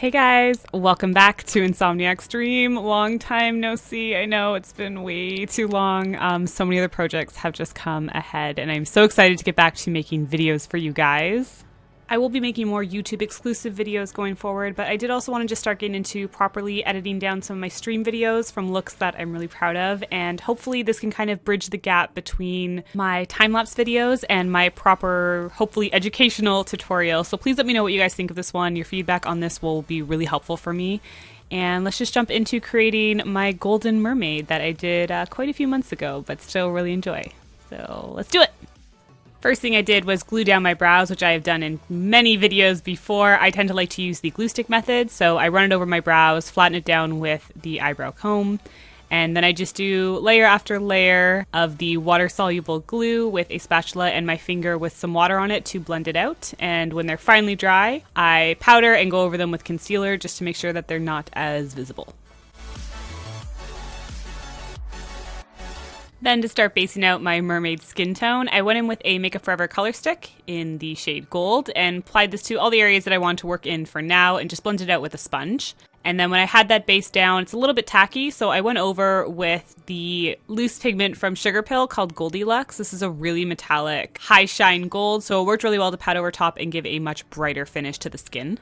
Hey guys, welcome back to NsomniaksDream. Long time no see. I know it's been way too long. So many other projects have just come ahead and I'm so excited to get back to making videos for you guys. I will be making more YouTube exclusive videos going forward, but I did also want to just start getting into properly editing down some of my stream videos from looks that I'm really proud of, and hopefully this can kind of bridge the gap between my time-lapse videos and my proper, hopefully educational tutorial. So please let me know what you guys think of this one. Your feedback on this will be really helpful for me. And let's just jump into creating my golden mermaid that I did quite a few months ago, but still really enjoy. So let's do it! First thing I did was glue down my brows, which I have done in many videos before. I tend to like to use the glue stick method, so I run it over my brows, flatten it down with the eyebrow comb, and then I just do layer after layer of the water-soluble glue with a spatula and my finger with some water on it to blend it out. And when they're finally dry, I powder and go over them with concealer just to make sure that they're not as visible. Then to start basing out my Mermaid Skintone, I went in with a Makeup Forever color stick in the shade Gold and applied this to all the areas that I wanted to work in for now and just blended it out with a sponge. And then when I had that base down, it's a little bit tacky, so I went over with the loose pigment from Sugar Pill called Goldilux. This is a really metallic, high shine gold, so it worked really well to pat over top and give a much brighter finish to the skin.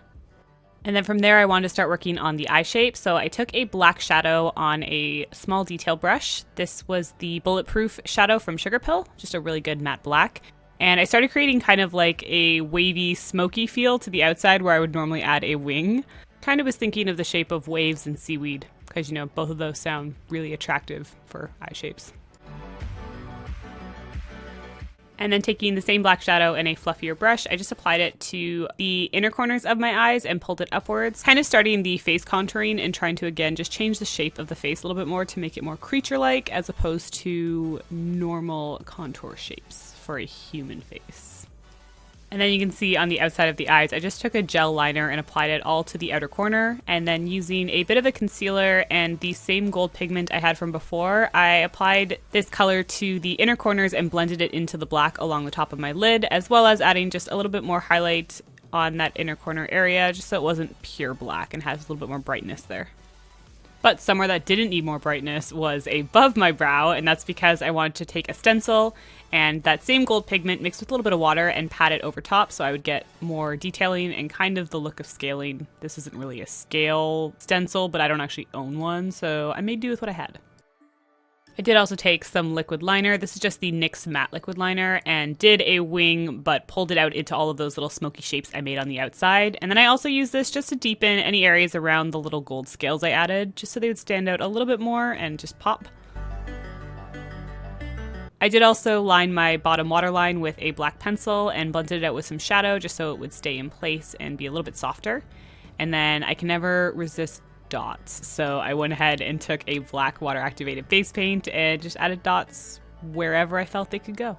And then from there, I wanted to start working on the eye shape. So I took a black shadow on a small detail brush. This was the Bulletproof shadow from Sugar Pill, just a really good matte black. And I started creating kind of like a wavy, smoky feel to the outside where I would normally add a wing. Kind of was thinking of the shape of waves and seaweed, because you know, both of those sound really attractive for eye shapes. And then taking the same black shadow and a fluffier brush, I just applied it to the inner corners of my eyes and pulled it upwards, kind of starting the face contouring and trying to, again, just change the shape of the face a little bit more to make it more creature-like as opposed to normal contour shapes for a human face. And then you can see on the outside of the eyes, I just took a gel liner and applied it all to the outer corner. And then using a bit of a concealer and the same gold pigment I had from before, I applied this color to the inner corners and blended it into the black along the top of my lid, as well as adding just a little bit more highlight on that inner corner area, just so it wasn't pure black and has a little bit more brightness there. But somewhere that didn't need more brightness was above my brow, and that's because I wanted to take a stencil and that same gold pigment mixed with a little bit of water and pat it over top so I would get more detailing and kind of the look of scaling. This isn't really a scale stencil, but I don't actually own one, so I made do with what I had. I did also take some liquid liner. This is just the NYX matte liquid liner, and did a wing but pulled it out into all of those little smoky shapes I made on the outside. And then I also used this just to deepen any areas around the little gold scales I added, just so they would stand out a little bit more and just pop. I did also line my bottom waterline with a black pencil and blended it out with some shadow just so it would stay in place and be a little bit softer. And then I can never resist dots, so I went ahead and took a black water activated face paint and just added dots wherever I felt they could go.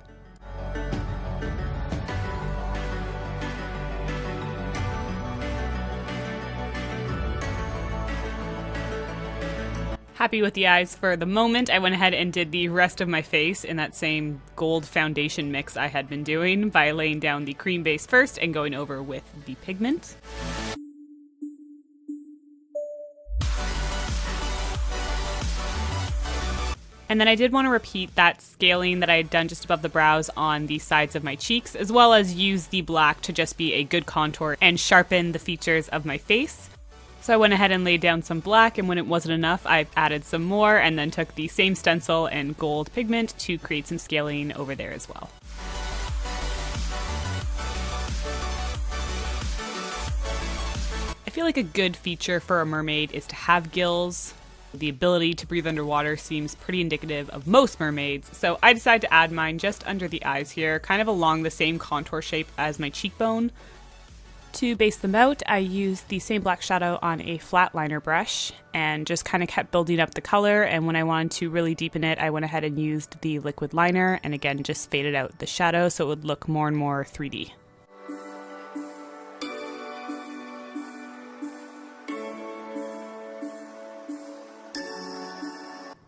Happy with the eyes for the moment, I went ahead and did the rest of my face in that same gold foundation mix I had been doing by laying down the cream base first and going over with the pigment. And then I did want to repeat that scaling that I had done just above the brows on the sides of my cheeks, as well as use the black to just be a good contour and sharpen the features of my face. So I went ahead and laid down some black, and when it wasn't enough, I added some more and then took the same stencil and gold pigment to create some scaling over there as well. I feel like a good feature for a mermaid is to have gills. The ability to breathe underwater seems pretty indicative of most mermaids, so I decided to add mine just under the eyes here, kind of along the same contour shape as my cheekbone. To base them out, I used the same black shadow on a flat liner brush and just kind of kept building up the color, and when I wanted to really deepen it, I went ahead and used the liquid liner and again just faded out the shadow so it would look more and more 3D.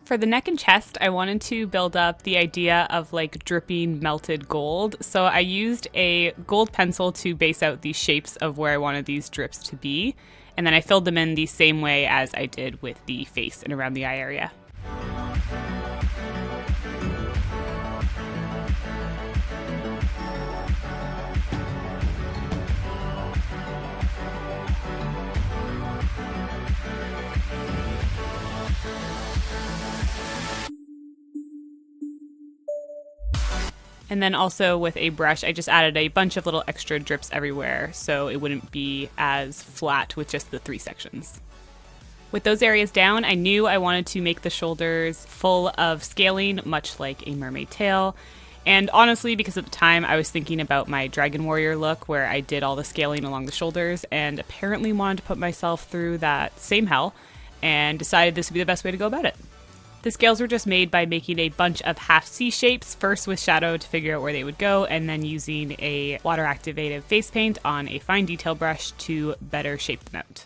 For the neck and chest, I wanted to build up the idea of like dripping melted gold. So I used a gold pencil to base out the shapes of where I wanted these drips to be. And then I filled them in the same way as I did with the face and around the eye area. And then also with a brush, I just added a bunch of little extra drips everywhere so it wouldn't be as flat with just the 3 sections. With those areas down, I knew I wanted to make the shoulders full of scaling, much like a mermaid tail. And honestly, because at the time I was thinking about my Dragon Warrior look where I did all the scaling along the shoulders and apparently wanted to put myself through that same hell and decided this would be the best way to go about it. The scales were just made by making a bunch of half C shapes, first with shadow to figure out where they would go, and then using a water activated face paint on a fine detail brush to better shape them out.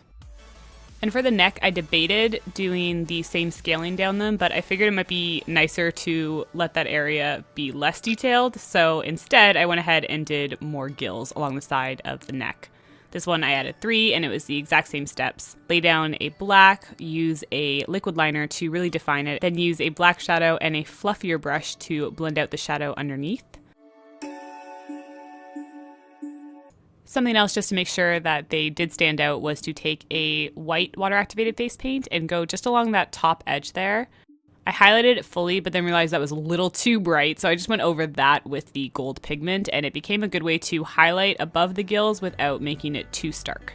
And for the neck, I debated doing the same scaling down them, but I figured it might be nicer to let that area be less detailed, so instead I went ahead and did more gills along the side of the neck. This one I added 3, and it was the exact same steps. Lay down a black, use a liquid liner to really define it, then use a black shadow and a fluffier brush to blend out the shadow underneath. Something else just to make sure that they did stand out was to take a white water-activated face paint and go just along that top edge there. I highlighted it fully, but then realized that was a little too bright, so I just went over that with the gold pigment, and it became a good way to highlight above the gills without making it too stark.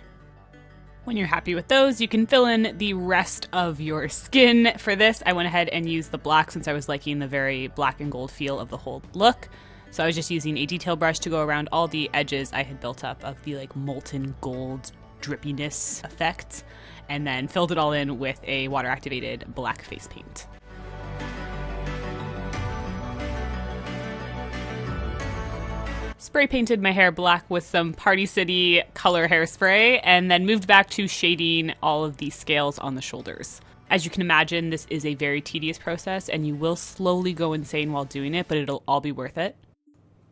When you're happy with those, you can fill in the rest of your skin. For this, I went ahead and used the black since I was liking the very black and gold feel of the whole look. So I was just using a detail brush to go around all the edges I had built up of the like molten gold drippiness effect, and then filled it all in with a water-activated black face paint. Spray painted my hair black with some Party City color hairspray, and then moved back to shading all of the scales on the shoulders. As you can imagine, this is a very tedious process, and you will slowly go insane while doing it, but it'll all be worth it.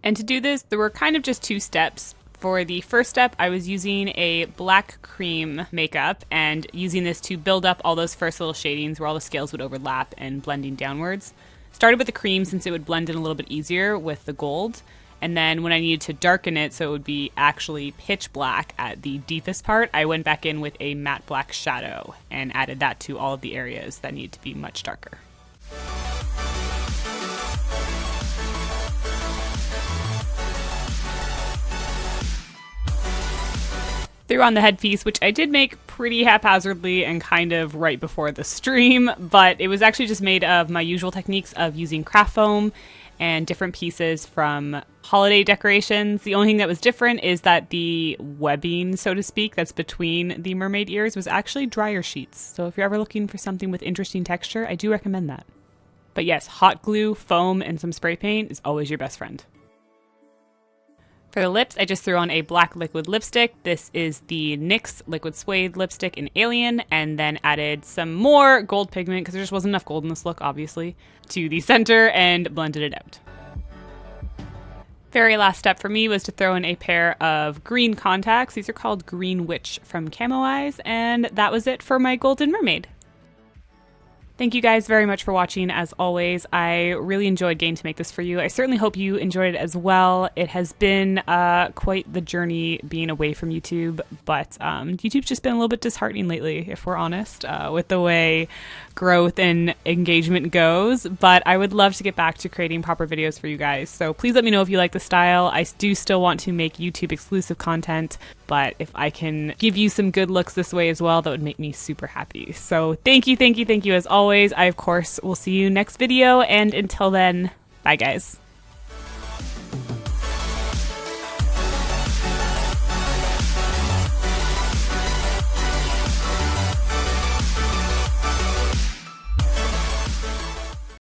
And to do this, there were kind of just 2 steps. For the first step, I was using a black cream makeup and using this to build up all those first little shadings where all the scales would overlap and blending downwards. Started with the cream since it would blend in a little bit easier with the gold. And then when I needed to darken it so it would be actually pitch black at the deepest part, I went back in with a matte black shadow and added that to all of the areas that need to be much darker. Threw on the headpiece, which I did make pretty haphazardly and kind of right before the stream, but it was actually just made of my usual techniques of using craft foam and different pieces from holiday decorations. The only thing that was different is that the webbing, so to speak, that's between the mermaid ears was actually dryer sheets. So if you're ever looking for something with interesting texture, I do recommend that. But yes, hot glue, foam, and some spray paint is always your best friend. For the lips, I just threw on a black liquid lipstick. This is the NYX Liquid Suede lipstick in Alien, and then added some more gold pigment, because there just wasn't enough gold in this look, obviously, to the center and blended it out. Very last step for me was to throw in a pair of green contacts. These are called Green Witch from Camo Eyes, and that was it for my golden mermaid. Thank you guys very much for watching. As always, I really enjoyed getting to make this for you. I certainly hope you enjoyed it as well. It has been quite the journey being away from YouTube, but YouTube's just been a little bit disheartening lately, if we're honest, with the way growth and engagement goes. But I would love to get back to creating proper videos for you guys. So please let me know if you like the style. I do still want to make YouTube exclusive content, but if I can give you some good looks this way as well, that would make me super happy. So thank you as always. I, of course, will see you next video, and until then, bye guys.